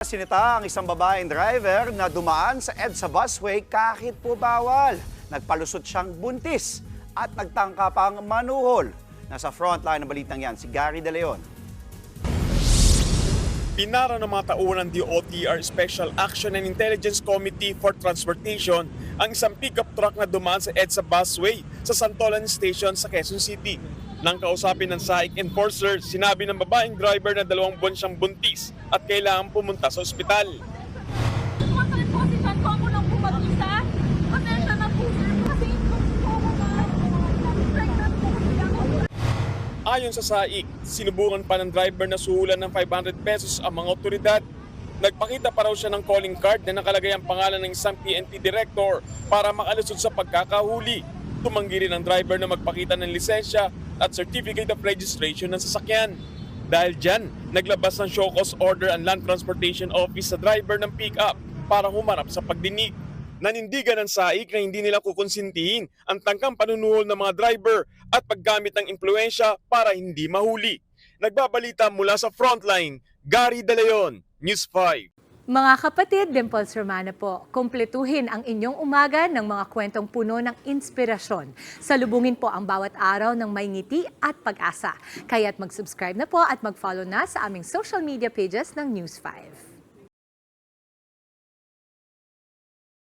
Sinita ang isang babaeng driver na dumaan sa EDSA busway kahit po bawal. Nagpalusot siyang buntis at nagtangka pang manuhol. Nasa frontline ng balitang yan si Gary De Leon. Pinara ng mga tauhan ng DOTR Special Action and Intelligence Committee for Transportation ang isang pickup truck na dumaan sa EDSA busway sa Santolan Station sa Quezon City. Nang kausapin ng SAIC enforcer, sinabi ng babaeng driver na 2 buwan siyang buntis at kailangan pumunta sa ospital. Ayon sa SAIC, sinubukan pa ng driver na suhulan ng 500 pesos ang mga otoridad. Nagpakita pa raw siya ng calling card na nakalagay ang pangalan ng isang PNP director para makalusot sa pagkakahuli. Tumanggi rin ang driver na magpakita ng lisensya at certificate of registration ng sasakyan. Dahil dyan, naglabas ng show cause order ang Land Transportation Office sa driver ng pick-up para humarap sa pagdinig. Nanindigan ng SAIC na hindi nila kukonsintihin ang tangkang panunuhol ng mga driver at paggamit ng impluensya para hindi mahuli. Nagbabalita mula sa Frontline, Gary De Leon, News 5. Mga kapatid, Dimples Romana po, kumpletuhin ang inyong umaga ng mga kwentong puno ng inspirasyon. Salubungin po ang bawat araw ng may ngiti at pag-asa. Kaya't mag-subscribe na po at mag-follow na sa aming social media pages ng News 5.